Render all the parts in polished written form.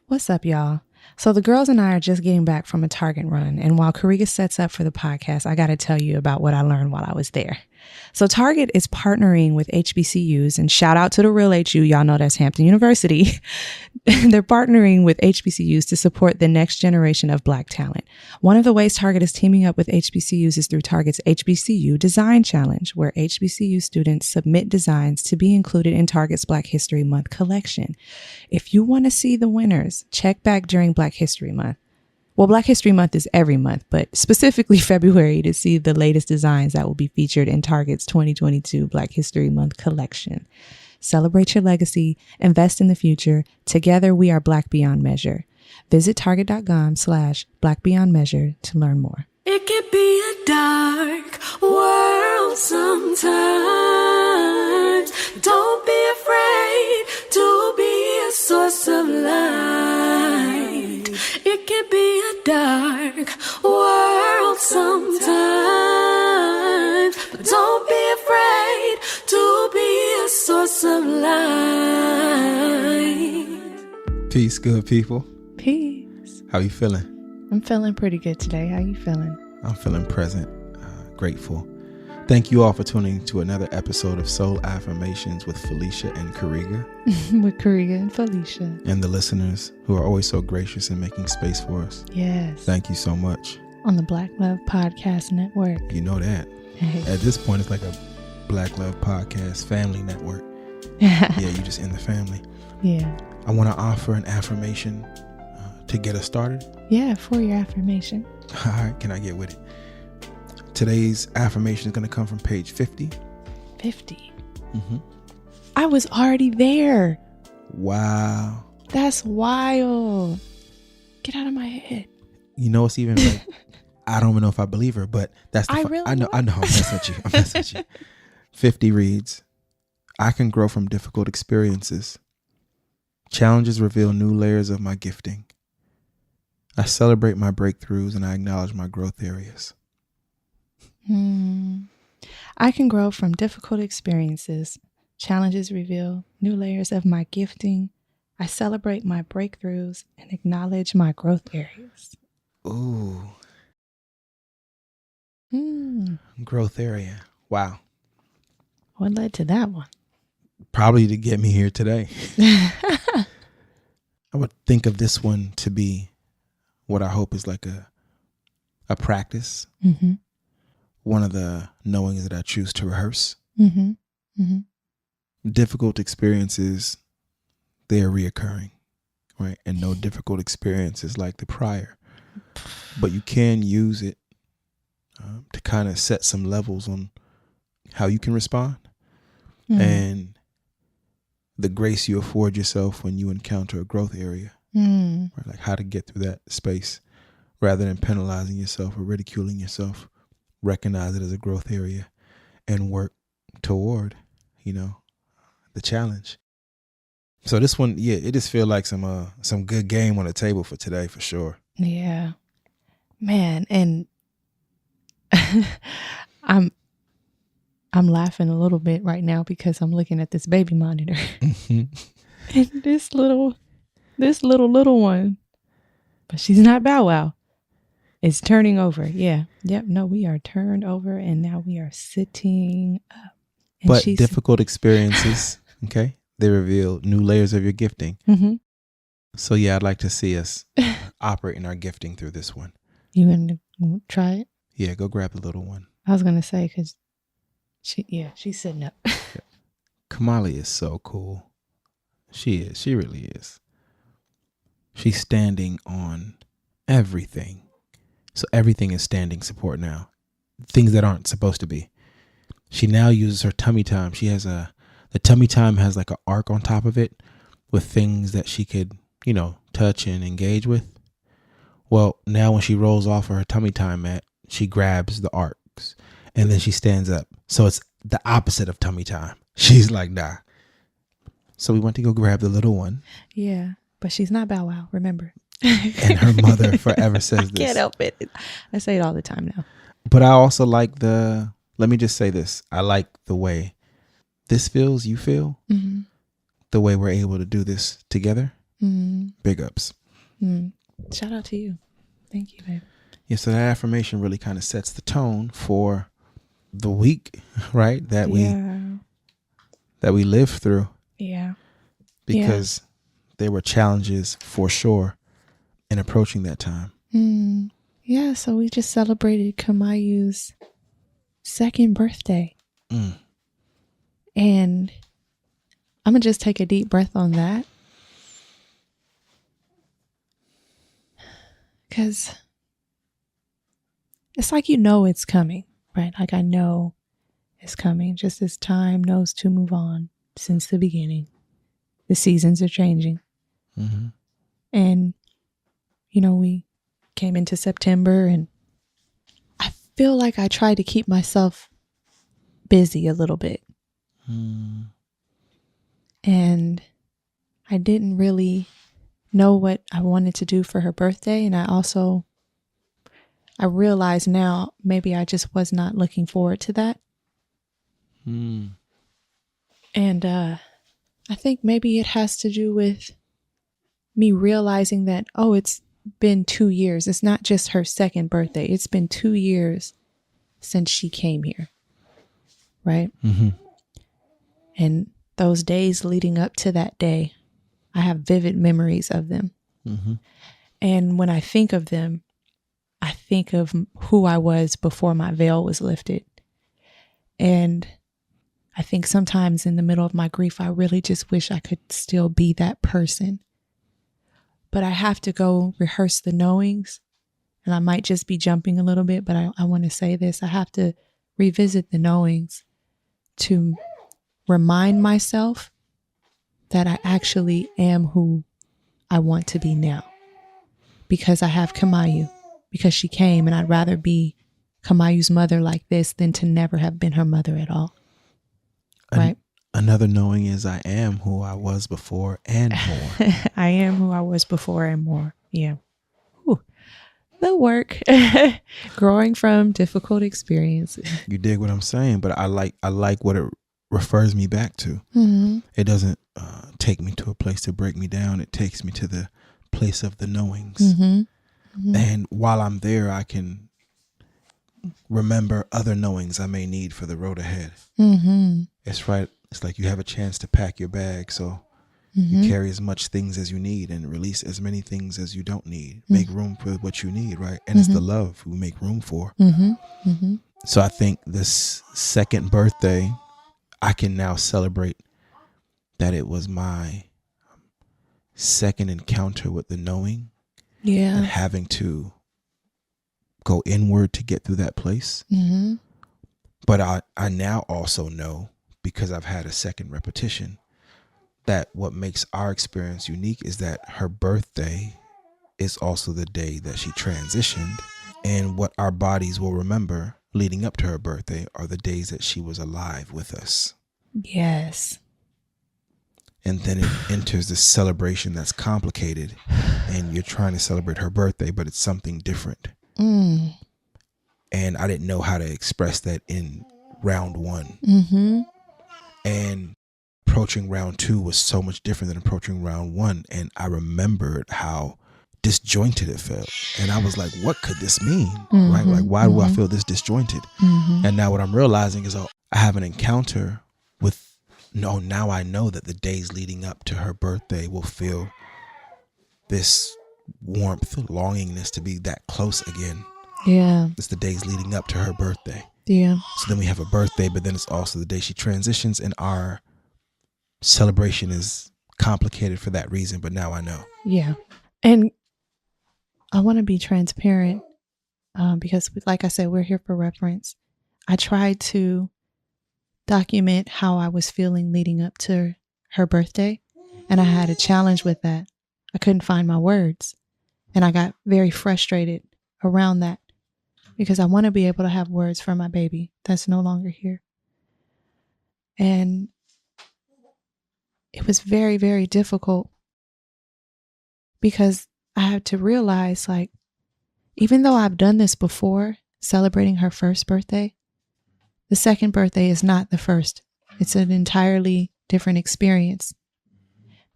What's up, y'all? So the girls and I are just getting back from a Target run, and while Karega sets up for the podcast, I got to tell you about what I learned while I was there. So Target is partnering with HBCUs, and shout out to the real HU, y'all know that's Hampton University. They're partnering with HBCUs to support the next generation of Black talent. One of the ways Target is teaming up with HBCUs is through Target's HBCU Design Challenge, where HBCU students submit designs to be included in Target's Black History Month collection. If you want to see the winners, check back during Black History Month. Well, Black History Month is every month, but specifically February to see the latest designs that will be featured in Target's 2022 Black History Month collection. Celebrate your legacy, invest in the future. Together, we are Black Beyond Measure. Visit target.com/Black Beyond Measure to learn more. It can be a dark world sometimes. Don't be afraid to be a source of light. It can be a dark world sometimes, but don't be afraid to be a source of light. Peace, good people. Peace. How you feeling? I'm feeling pretty good today. How you feeling? I'm feeling present, grateful. Thank you all for tuning to another episode of Soul Affirmations with Felicia and Karega. With Karega and Felicia. And the listeners who are always so gracious in making space for us. Yes. Thank you so much. On the Black Love Podcast Network. You know that. At this point, it's like a Black Love Podcast family network. Yeah, you just in the family. Yeah. I want to offer an affirmation to get us started. Yeah, for your affirmation. All right, can I get with it? Today's affirmation is going to come from page 50. 50? Mm-hmm. I was already there. Wow. That's wild. Get out of my head. You know, it's even like, I don't even know if I believe her, but that's the really I know. I'm messing with you. 50 reads, I can grow from difficult experiences. Challenges reveal new layers of my gifting. I celebrate my breakthroughs and I acknowledge my growth areas. I can grow from difficult experiences. Challenges reveal new layers of my gifting. I celebrate my breakthroughs and acknowledge my growth areas. Ooh. Growth area. Wow. What led to that one? Probably to get me here today. I would think of this one to be what I hope is like a practice. Mm-hmm. One of the knowings that I choose to rehearse. Mm-hmm. Mm-hmm. Difficult experiences, they are reoccurring, right? And no difficult experience is like the prior. But you can use it to kind of set some levels on how you can respond. Mm-hmm. And the grace you afford yourself when you encounter a growth area. Right? Like how to get through that space rather than penalizing yourself or ridiculing yourself. Recognize it as a growth area and work toward, the challenge. So this one, yeah, it just feels like some good game on the table for today for sure. Yeah, man. And I'm laughing a little bit right now because I'm looking at this baby monitor and this little one, but she's not Bow Wow. It's turning over. Yeah. Yep. No, we are turned over and now we are sitting up. And but difficult experiences, okay, they reveal new layers of your gifting. Mm-hmm. So yeah, I'd like to see us operating our gifting through this one. You want to try it? Yeah, go grab the little one. I was going to say, because she's sitting up. Kamaiu is so cool. She is. She really is. She's standing on everything. So everything is standing support now. Things that aren't supposed to be. She now uses her tummy time. She has the tummy time has like an arc on top of it with things that she could, touch and engage with. Well, now when she rolls off of her tummy time mat, she grabs the arcs and then she stands up. So it's the opposite of tummy time. She's like, nah. So we went to go grab the little one. Yeah, but she's not Bow Wow, remember. And her mother forever says this. I can't help it. I say it all the time now. But I also like let me just say this. I like the way this feels, you feel, the way we're able to do this together Big ups. Shout out to you. Thank you, babe. Yeah, so that affirmation really kind of sets the tone for the week, right? That we lived through. Yeah. Because there were challenges for sure in approaching that time. Yeah, so we just celebrated Kamaiu's 2nd birthday. And I'm going to just take a deep breath on that. Because it's like it's coming, right? Like I know it's coming, just as time knows to move on since the beginning. The seasons are changing. And, we came into September and I feel like I tried to keep myself busy a little bit. And I didn't really know what I wanted to do for her birthday. And I realize now maybe I just was not looking forward to that. And I think maybe it has to do with me realizing that, it's been 2 years. It's not just her 2nd birthday. It's been 2 years since she came here. Right? And those days leading up to that day, I have vivid memories of them. And when I think of them, I think of who I was before my veil was lifted. And I think sometimes in the middle of my grief, I really just wish I could still be that person. But I have to go rehearse the knowings. And I might just be jumping a little bit, but I want to say this. I have to revisit the knowings to remind myself that I actually am who I want to be now. Because I have Kamaiu. Because she came, and I'd rather be Kamaiu's mother like this than to never have been her mother at all. Right? Another knowing is I am who I was before and more. I am who I was before and more. Yeah. Ooh, the work. Growing from difficult experiences. You dig what I'm saying? But I like what it refers me back to. It doesn't take me to a place to break me down. It takes me to the place of the knowings. And while I'm there, I can remember other knowings I may need for the road ahead. It's right. It's like you have a chance to pack your bag. So you carry as much things as you need and release as many things as you don't need. Make room for what you need, right? And it's the love we make room for. So I think this 2nd birthday, I can now celebrate that it was my 2nd encounter with the knowing. And having to go inward to get through that place. But I now also know, because I've had a 2nd repetition, that what makes our experience unique is that her birthday is also the day that she transitioned. And what our bodies will remember leading up to her birthday are the days that she was alive with us. Yes. And then it enters this celebration that's complicated, and you're trying to celebrate her birthday, but it's something different. And I didn't know how to express that in round 1. And approaching round 2 was so much different than approaching round 1. And I remembered how disjointed it felt. And I was like, what could this mean? Right? Like, why do I feel this disjointed? And now what I'm realizing is, I have an encounter with, now I know that the days leading up to her birthday will feel this warmth, longingness to be that close again. Yeah. It's the days leading up to her birthday. Yeah. So then we have a birthday, but then it's also the day she transitions, and our celebration is complicated for that reason. But now I know. Yeah. And I want to be transparent because, like I said, we're here for reference. I tried to document how I was feeling leading up to her birthday, and I had a challenge with that. I couldn't find my words, and I got very frustrated around that because I want to be able to have words for my baby that's no longer here. And it was very, very difficult because I had to realize, like, even though I've done this before, celebrating her first birthday, the second birthday is not the first. It's an entirely different experience.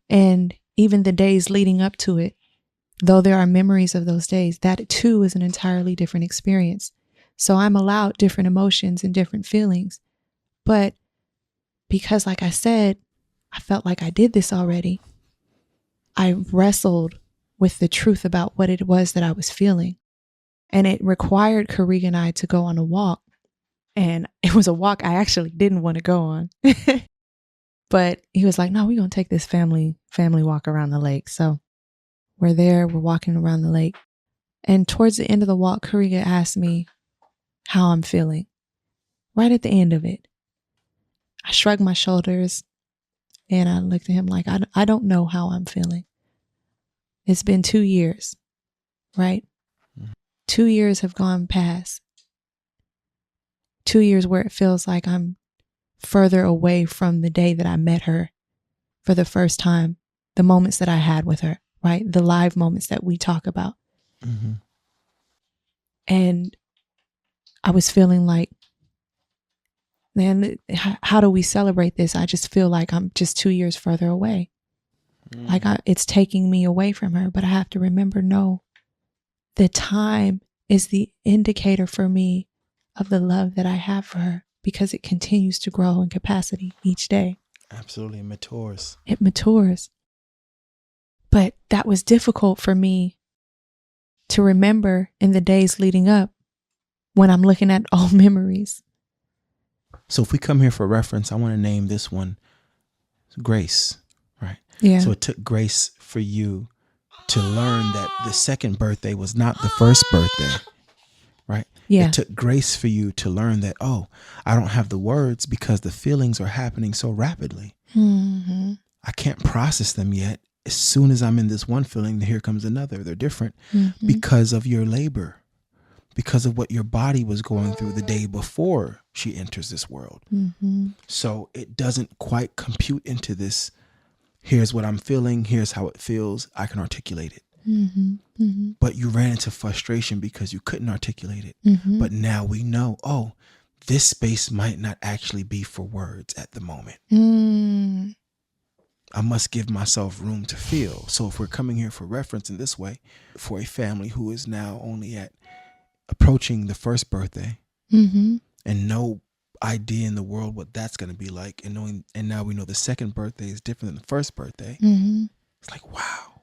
And even the days leading up to it, though there are memories of those days, that too is an entirely different experience. So I'm allowed different emotions and different feelings. But because, like I said, I felt like I did this already, I wrestled with the truth about what it was that I was feeling. And it required Karega and I to go on a walk. And it was a walk I actually didn't want to go on. But he was like, no, we're going to take this family walk around the lake. So we're there, we're walking around the lake. And towards the end of the walk, Karega asked me how I'm feeling. Right at the end of it, I shrugged my shoulders and I looked at him like, I don't know how I'm feeling. It's been 2 years, right? 2 years have gone past. 2 years where it feels like I'm further away from the day that I met her for the first time, the moments that I had with her, right? The live moments that we talk about. Mm-hmm. And I was feeling like, man, how do we celebrate this? I just feel like I'm just 2 years further away. Like it's taking me away from her, but I have to remember, no, the time is the indicator for me of the love that I have for her, because it continues to grow in capacity each day. Absolutely. It matures. It matures. But that was difficult for me to remember in the days leading up when I'm looking at old memories. So if we come here for reference, I want to name this one Grace, right? Yeah. So it took grace for you to learn that the second birthday was not the first birthday, right? Yeah. It took grace for you to learn that, oh, I don't have the words because the feelings are happening so rapidly. Mm-hmm. I can't process them yet. As soon as I'm in this one feeling, here comes another. They're different because of your labor, because of what your body was going through the day before she enters this world. Mm-hmm. So it doesn't quite compute into this, here's what I'm feeling, here's how it feels, I can articulate it. Mm-hmm. Mm-hmm. But you ran into frustration because you couldn't articulate it. Mm-hmm. But now we know, oh, this space might not actually be for words at the moment. Mm. I must give myself room to feel. So if we're coming here for reference in this way, for a family who is now only approaching the first birthday, Mm-hmm. and no idea in the world what that's going to be like, and now we know the second birthday is different than the first birthday. Mm-hmm. It's like, wow.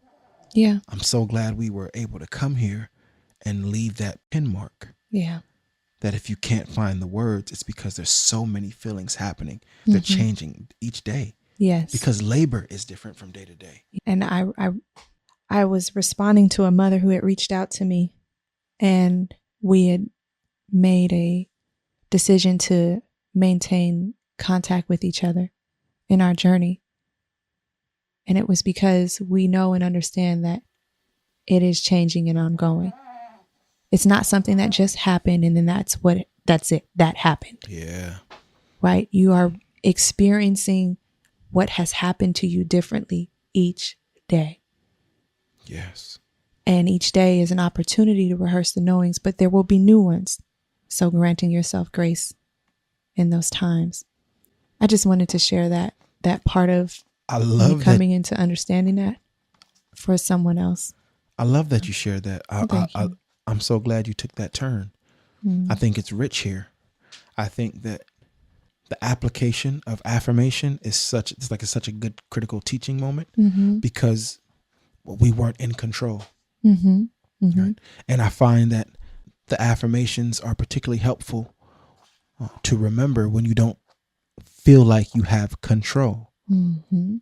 Yeah. I'm so glad we were able to come here and leave that pin mark. Yeah. That if you can't find the words, it's because there's so many feelings happening. They're changing each day. Yes. Because labor is different from day to day. And I was responding to a mother who had reached out to me, and we had made a decision to maintain contact with each other in our journey. And it was because we know and understand that it is changing and ongoing. It's not something that just happened and then that's it, that happened. Yeah. Right? You are experiencing what has happened to you differently each day. Yes. And each day is an opportunity to rehearse the knowings, but there will be new ones. So granting yourself grace in those times. I just wanted to share that part of I love coming into understanding that for someone else. I love that you shared that. I'm so glad you took that turn. Mm. I think it's rich here. I think that the application of affirmation is such a good critical teaching moment because we weren't in control. Mm-hmm. Mm-hmm. Right? And I find that the affirmations are particularly helpful to remember when you don't feel like you have control. Mm-hmm.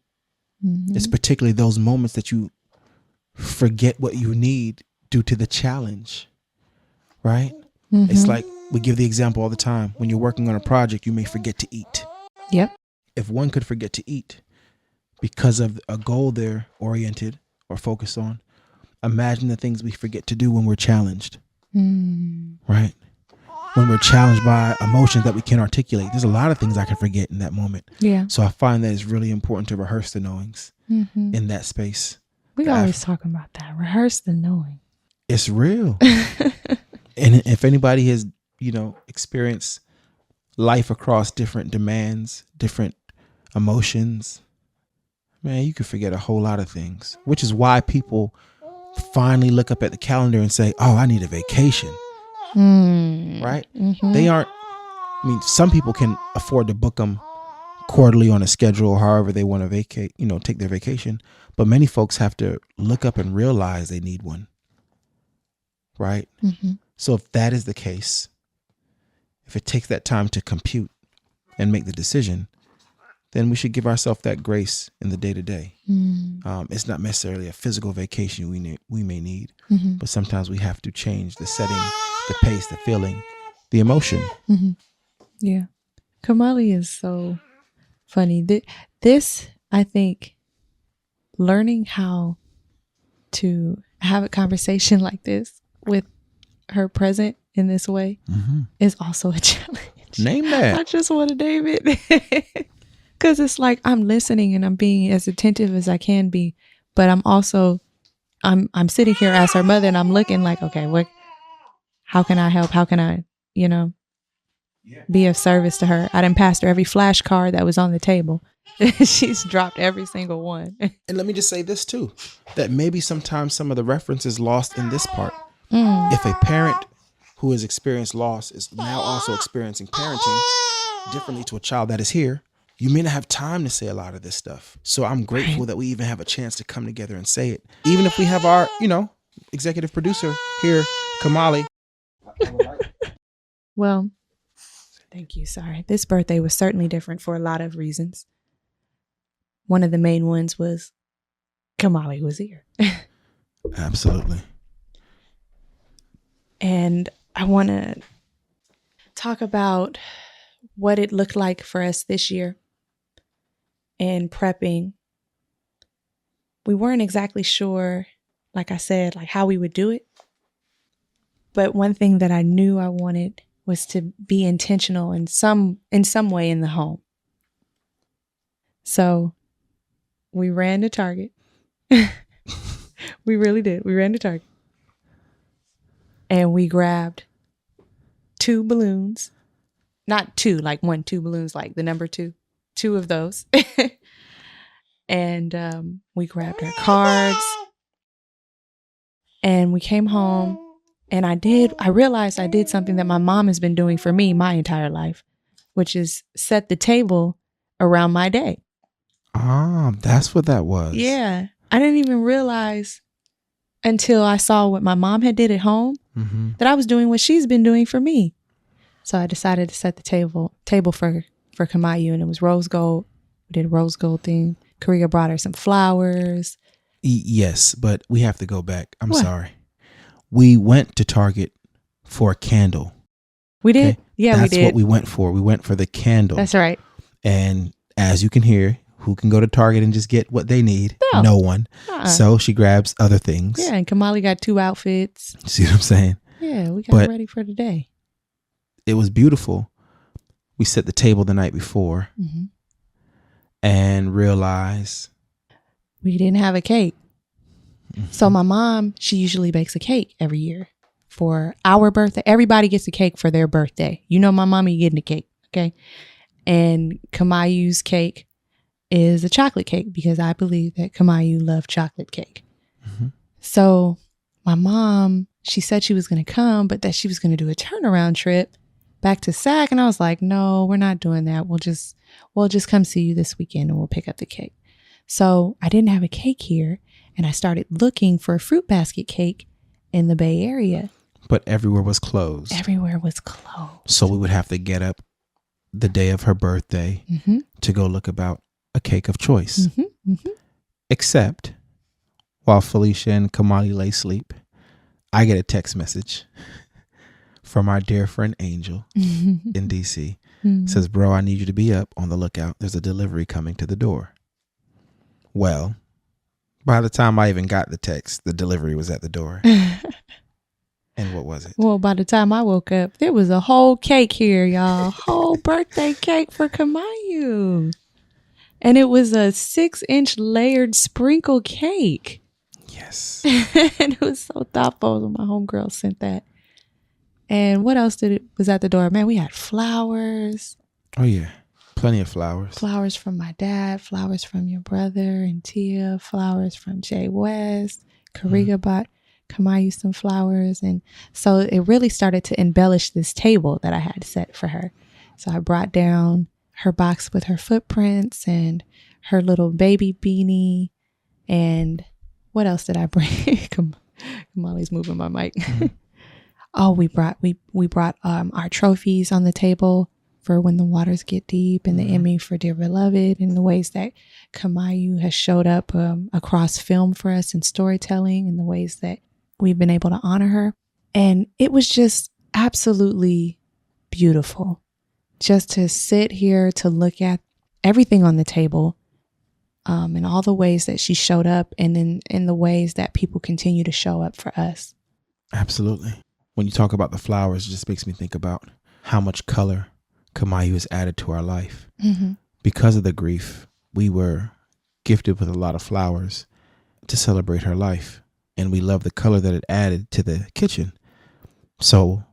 Mm-hmm. It's particularly those moments that you forget what you need due to the challenge, right? Mm-hmm. It's like we give the example all the time. When you're working on a project, you may forget to eat. Yep. If one could forget to eat because of a goal they're oriented or focused on, imagine the things we forget to do when we're challenged, right? When we're challenged by emotions that we can't articulate. There's a lot of things I can forget in that moment. Yeah. So I find that it's really important to rehearse the knowings in that space. We always talking about that. Rehearse the knowing. It's real. And if anybody has, experienced life across different demands, different emotions, man, you could forget a whole lot of things, which is why people finally look up at the calendar and say, oh, I need a vacation. Right? Mm-hmm. They aren't, some people can afford to book them quarterly on a schedule or however they want to vacate, take their vacation. But many folks have to look up and realize they need one. Right? Mm-hmm. So if that is the case, if it takes that time to compute and make the decision, then we should give ourselves that grace in the day-to-day. It's not necessarily a physical vacation we may need, but sometimes we have to change the setting, the pace, the feeling, the emotion. Mm-hmm. Yeah. Kamali is so funny. This, I think, learning how to have a conversation like this with her present in this way is also a challenge. Name that. I just want to name it. Because it's like I'm listening and I'm being as attentive as I can be, but I'm also I'm sitting here as her mother and I'm looking like, okay, how can I help? How can I, be of service to her? I done passed her every flashcard that was on the table. She's dropped every single one. And let me just say this too, that maybe sometimes some of the reference is lost in this part. If a parent who has experienced loss is now also experiencing parenting differently to a child that is here, you may not have time to say a lot of this stuff. So I'm grateful that we even have a chance to come together and say it. Even if we have our, executive producer here, Kamali. Well, thank you. Sorry. This birthday was certainly different for a lot of reasons. One of the main ones was Kamali was here. Absolutely. And I want to talk about what it looked like for us this year in prepping. We weren't exactly sure, like I said, like how we would do it. But one thing that I knew I wanted was to be intentional in some way in the home. So we ran to Target. We really did. We ran to Target. And we grabbed 2 balloons. Not 2, like 2 balloons, like the number 2. 2 of those. And we grabbed our cards. And we came home. And I realized I did something that my mom has been doing for me my entire life, which is set the table around my day. Ah, that's what that was. Yeah. I didn't even realize until I saw what my mom had did at home that I was doing what she's been doing for me. So I decided to set the table for Kamaiu, and it was rose gold. We did a rose gold thing. Karega brought her some flowers. Yes, but we have to go back. I'm What? sorry. We went to Target for a candle. We did? Okay? Yeah, That's we did. What we went for. We went for the candle. That's right. And as you can hear, who can go to Target and just get what they need? No one. So she grabs other things. Yeah, and Kamali got 2 outfits. See what I'm saying? Yeah, we got ready for the day. It was beautiful. We set the table the night before and realized we didn't have a cake. So my mom, she usually bakes a cake every year for our birthday. Everybody gets a cake for their birthday. My mommy getting a cake, okay? And Kamaiu's cake is a chocolate cake because I believe that Kamaiu loved chocolate cake. So my mom, she said she was going to come, but that she was going to do a turnaround trip back to SAC. And I was like, no, we're not doing that. We'll just come see you this weekend and we'll pick up the cake. So I didn't have a cake here. And I started looking for a fruit basket cake in the Bay Area. But everywhere was closed. Everywhere was closed. So we would have to get up the day of her birthday to go look about a cake of choice. Except while Felicia and Kamali lay asleep, I get a text message from our dear friend Angel in DC. Says, bro, I need you to be up on the lookout. There's a delivery coming to the door. Well, by the time I even got the text, the delivery was at the door. And what was it? Well, by the time I woke up, there was a whole cake here, y'all. Whole birthday cake for Kamaiu. And it was a 6-inch layered sprinkle cake. Yes. And it was so thoughtful when my homegirl sent that. And what else was at the door? Man, we had flowers. Oh, yeah. Plenty of flowers. Flowers from my dad, flowers from your brother and Tia, flowers from Jay West. Karega bought Kamaiu some flowers. And so it really started to embellish this table that I had set for her. So I brought down her box with her footprints and her little baby beanie. And what else did I bring? Kamali's moving my mic. Oh, we brought our trophies on the table for when the waters get deep, and the Emmy for Dear Beloved, and the ways that Kamaiu has showed up across film for us in storytelling, and the ways that we've been able to honor her. And it was just absolutely beautiful just to sit here to look at everything on the table, and all the ways that she showed up, and then in the ways that people continue to show up for us. Absolutely. When you talk about the flowers, it just makes me think about how much color Kamaiu has added to our life. Because of the grief, we were gifted with a lot of flowers to celebrate her life. And we love the color that it added to the kitchen. So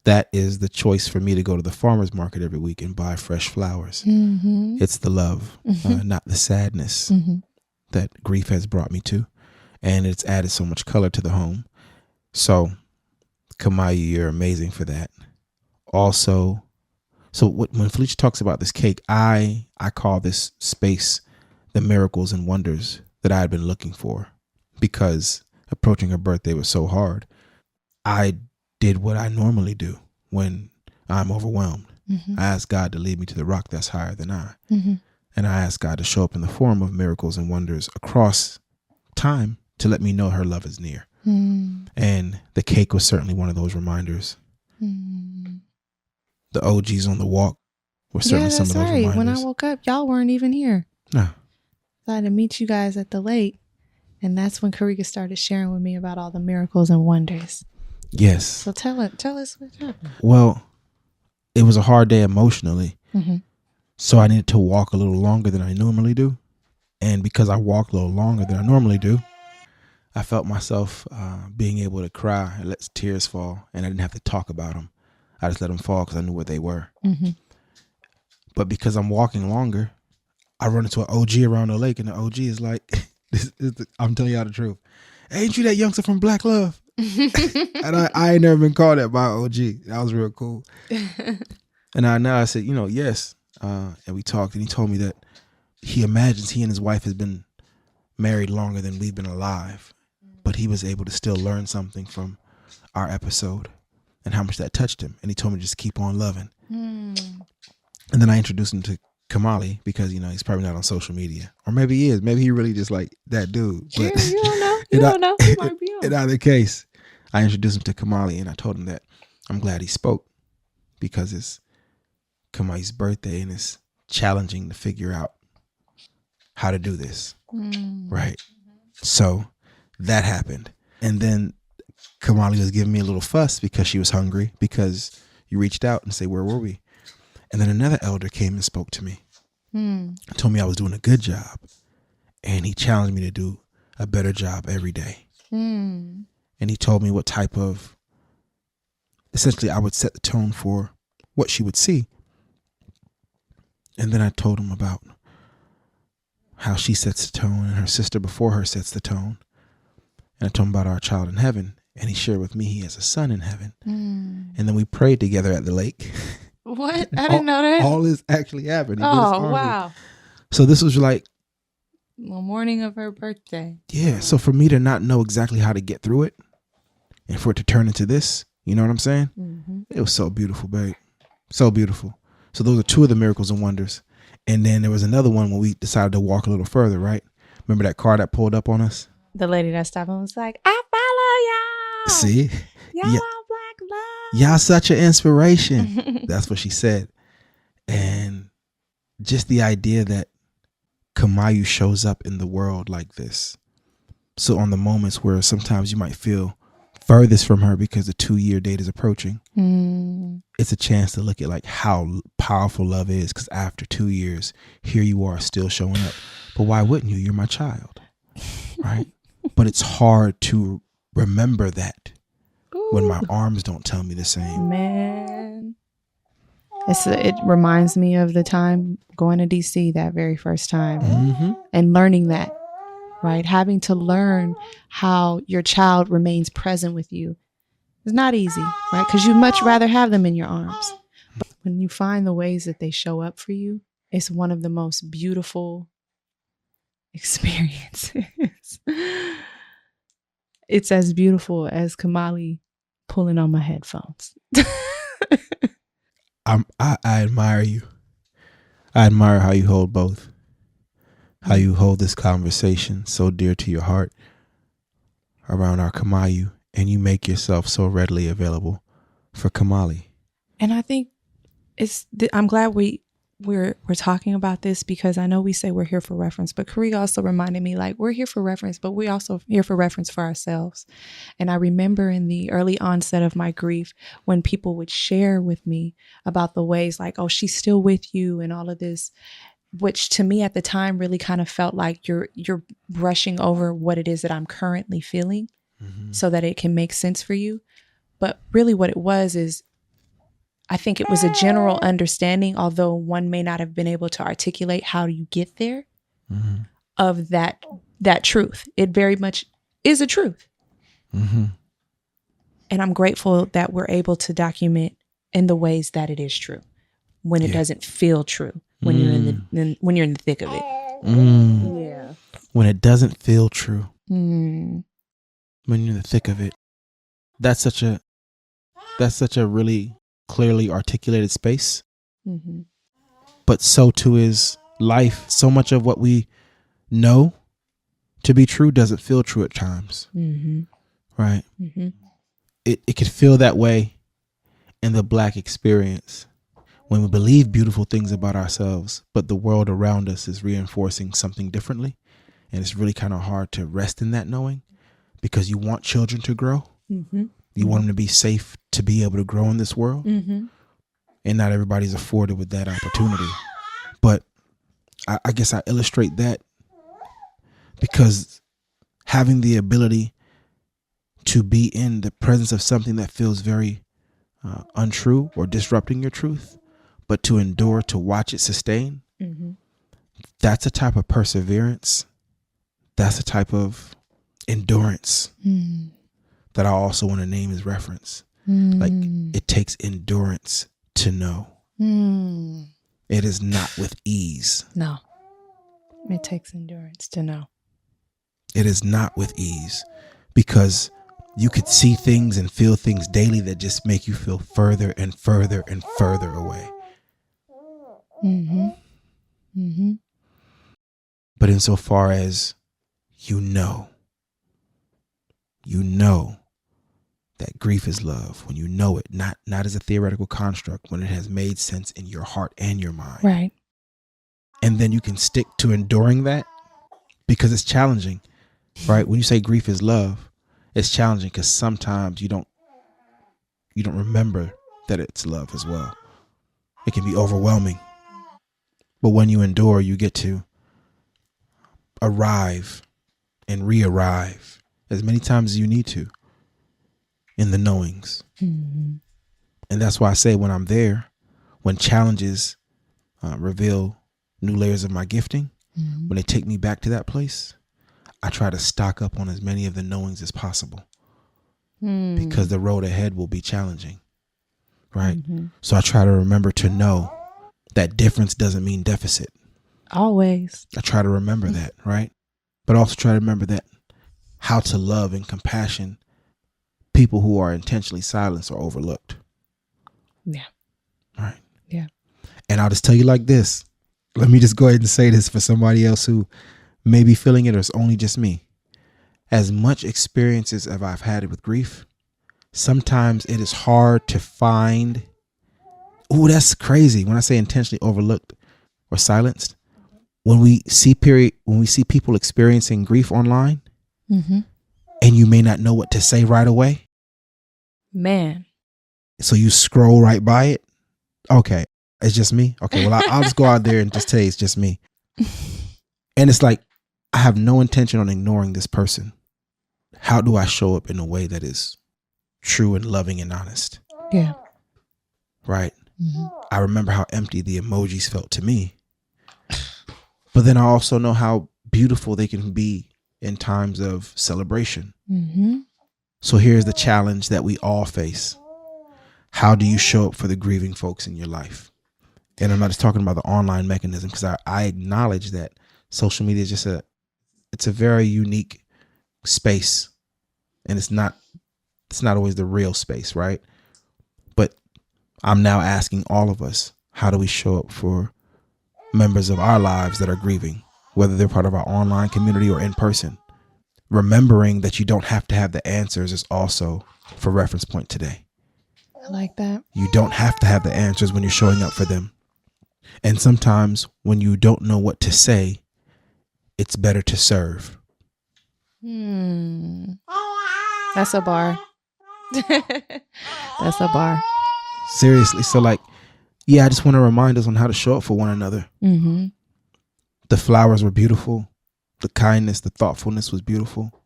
that is the choice for me to go to the farmer's market every week and buy fresh flowers. It's the love, not the sadness that grief has brought me to. And it's added so much color to the home. So Kamaiu, you're amazing for that. Also, so when Felicia talks about this cake, I call this space the miracles and wonders that I had been looking for, because approaching her birthday was so hard. I did what I normally do when I'm overwhelmed. I asked God to lead me to the rock that's higher than I. And I asked God to show up in the form of miracles and wonders across time to let me know her love is near. And the cake was certainly one of those reminders. The OGs on the walk were certainly some of those reminders. When I woke up, y'all weren't even here. No. I had to meet you guys at the lake. And that's when Karega started sharing with me about all the miracles and wonders. Yes. So tell us what happened. Well, it was a hard day emotionally. So I needed to walk a little longer than I normally do. And because I walked a little longer than I normally do, I felt myself being able to cry and let tears fall. And I didn't have to talk about them. I just let them fall because I knew what they were. But because I'm walking longer, I run into an OG around the lake, and the OG is like, I'm telling y'all the truth. Hey, ain't you that youngster from Black Love? And I ain't never been called that by an OG. That was real cool. And I said, yes. And we talked, and he told me that he imagines he and his wife has been married longer than we've been alive. But he was able to still learn something from our episode and how much that touched him. And he told me to just keep on loving. And then I introduced him to Kamali because, he's probably not on social media. Or maybe he is. Maybe he really just like that dude. But yeah, you don't know. You don't know. He might be on. In either case, I introduced him to Kamali, and I told him that I'm glad he spoke because it's Kamai's birthday and it's challenging to figure out how to do this. Right. So that happened. And then Kamali was giving me a little fuss because she was hungry, because you reached out and said, where were we? And then another elder came and spoke to me and told me I was doing a good job. And he challenged me to do a better job every day. And he told me what type of, essentially I would set the tone for what she would see. And then I told him about how she sets the tone and her sister before her sets the tone. And I told him about our child in heaven. And he shared with me he has a son in heaven. And then we prayed together at the lake. What? I didn't know that. All this actually happened. Oh, wow. So this was like the morning of her birthday. Yeah. So for me to not know exactly how to get through it and for it to turn into this, you know what I'm saying? It was so beautiful, babe. So beautiful. So those are two of the miracles and wonders. And then there was another one when we decided to walk a little further, right? Remember that car that pulled up on us? The lady that stopped and was like, I follow y'all. See? Y'all are Black Love. Y'all such an inspiration. That's what she said. And just the idea that Kamaiu shows up in the world like this. So on the moments where sometimes you might feel furthest from her because the 2-year date is approaching, it's a chance to look at like how powerful love is, because after 2 years, here you are still showing up. But why wouldn't you? You're my child, right? But it's hard to remember that when my arms don't tell me the same. Man. It reminds me of the time going to DC that very first time Mm-hmm. and learning that, right? Having to learn how your child remains present with you is not easy, right? Because you'd much rather have them in your arms. But when you find the ways that they show up for you, it's one of the most beautiful experiences. It's as beautiful as Kamali pulling on my headphones. I admire you. I admire how you hold both. How you hold this conversation so dear to your heart around our Kamaiu, and you make yourself so readily available for Kamali. And I think I'm glad we're talking about this, because I know we say we're here for reference, but Karega also reminded me, like, we're here for reference, but we also here for reference for ourselves. And I remember in the early onset of my grief, when people would share with me about the ways like, oh, she's still with you and all of this, which to me at the time really kind of felt like you're brushing over what it is that I'm currently feeling so that it can make sense for you. But really what it was is, I think it was a general understanding, although one may not have been able to articulate how you get there, of that truth. It very much is a truth. And I'm grateful that we're able to document in the ways that it is true, when it doesn't feel true, when you're in the thick of it. Yeah. When it doesn't feel true. When you're in the thick of it. That's such a really clearly articulated space. But so too is life. So much of what we know to be true doesn't feel true at times. Right? It could feel that way in the Black experience, when we believe beautiful things about ourselves, but the world around us is reinforcing something differently. And it's really kind of hard to rest in that knowing, because you want children to grow. You want them to be safe to be able to grow in this world. And not everybody's afforded with that opportunity. But I guess I illustrate that because having the ability to be in the presence of something that feels very untrue or disrupting your truth, but to endure, to watch it sustain, that's a type of perseverance. That's a type of endurance that I also want to name as reference. Like, it takes endurance to know. It is not with ease. No. It takes endurance to know. It is not with ease, because you could see things and feel things daily that just make you feel further and further and further away. But insofar as you know that grief is love, when you know it, not as a theoretical construct, when it has made sense in your heart and your mind. Right. And then you can stick to enduring that, because it's challenging, right? When you say grief is love, it's challenging because sometimes you don't remember that it's love as well. It can be overwhelming. But when you endure, you get to arrive and re-arrive as many times as you need to in the knowings. And that's why I say, when I'm there, when challenges reveal new layers of my gifting, when they take me back to that place, I try to stock up on as many of the knowings as possible, because the road ahead will be challenging, right? So I try to remember to know that difference doesn't mean deficit. Always. I try to remember that, right? But also try to remember that how to love and compassion people who are intentionally silenced or overlooked. Yeah. Right. Yeah. And I'll just tell you like this. Let me just go ahead and say this for somebody else who may be feeling it, or it's only just me. As much experiences as I've had with grief, sometimes it is hard to find. Oh, that's crazy. When I say intentionally overlooked or silenced, when we see people experiencing grief online, and you may not know what to say right away. Man. So you scroll right by it. Okay. It's just me. Okay. Well, I'll just go out there and just tell you it's just me. And it's like, I have no intention on ignoring this person. How do I show up in a way that is true and loving and honest? Yeah. Right. I remember how empty the emojis felt to me. But then I also know how beautiful they can be in times of celebration. So here's the challenge that we all face. How do you show up for the grieving folks in your life? And I'm not just talking about the online mechanism, because I acknowledge that social media is just it's a very unique space, and it's not always the real space, right? But I'm now asking all of us, how do we show up for members of our lives that are grieving, whether they're part of our online community or in person? Remembering that you don't have to have the answers is also for reference point today. I like that. You don't have to have the answers when you're showing up for them. And sometimes when you don't know what to say, it's better to serve. That's a bar. That's a bar. Seriously. So I just want to remind us on how to show up for one another. The flowers were beautiful. The kindness, the thoughtfulness was beautiful.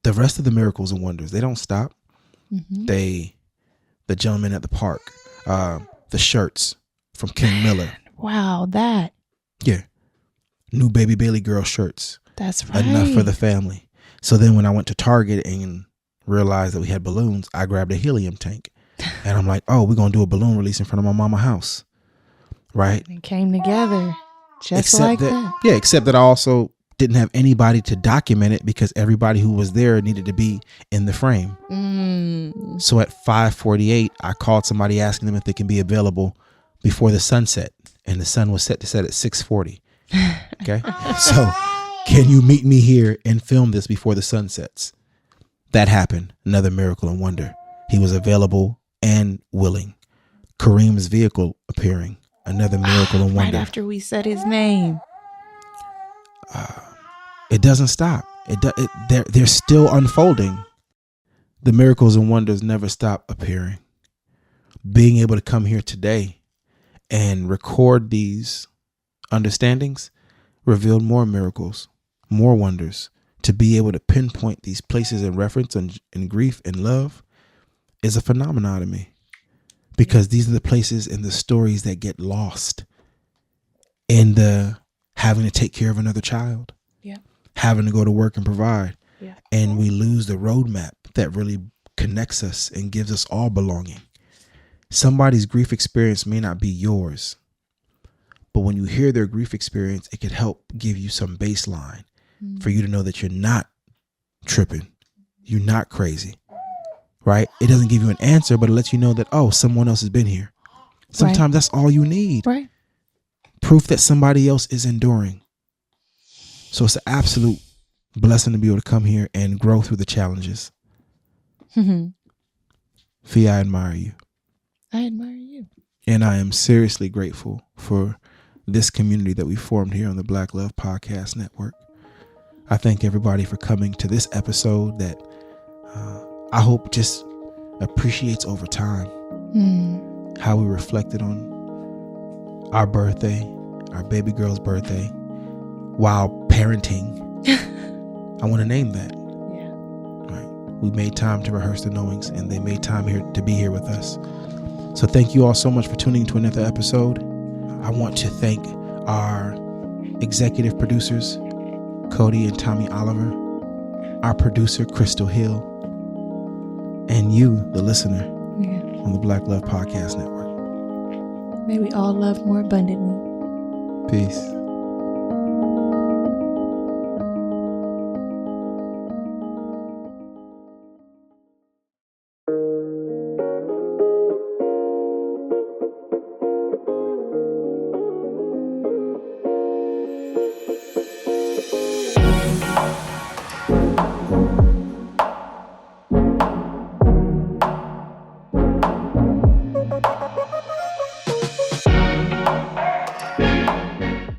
The rest of the miracles and wonders, they don't stop. The gentleman at the park, the shirts from King Miller. Wow, that. Yeah. New Baby Bailey girl shirts. That's right. Enough for the family. So then when I went to Target and realized that we had balloons, I grabbed a helium tank. And I'm like, oh, we're going to do a balloon release in front of my mama's house. Right? It came together just like that. Yeah, except that I also didn't have anybody to document it because everybody who was there needed to be in the frame. So at 5:48, I called somebody asking them if they can be available before the sunset. And the sun was set to set at 6:40. Okay. So can you meet me here and film this before the sun sets? That happened. Another miracle and wonder. He was available and willing. Kareem's vehicle appearing. Another miracle and wonder. Right after we said his name. It doesn't stop. They're still unfolding. The miracles and wonders never stop appearing. Being able to come here today and record these understandings revealed more miracles, more wonders. To be able to pinpoint these places in reference and grief and love is a phenomenon to me, because these are the places and the stories that get lost in the having to take care of another child, having to go to work and provide. And we lose the roadmap that really connects us and gives us all belonging. Somebody's grief experience may not be yours, but when you hear their grief experience, it could help give you some baseline for you to know that you're not tripping. You're not crazy, right? It doesn't give you an answer, but it lets you know that, oh, someone else has been here. Sometimes that's all you need. Right. Proof that somebody else is enduring. So it's an absolute blessing to be able to come here and grow through the challenges. Fee, I admire you. I admire you. And I am seriously grateful for this community that we formed here on the Black Love Podcast Network. I thank everybody for coming to this episode that I hope just appreciates over time how we reflected on our birthday, our baby girl's birthday, while parenting. I want to name that. Yeah. Right. We made time to rehearse the knowings, and they made time here to be here with us. So thank you all so much for tuning to another episode. I want to thank our executive producers, Cody and Tommy Oliver, our producer, Crystal Hill, and you, the listener, on the Black Love Podcast Network. May we all love more abundantly. Peace.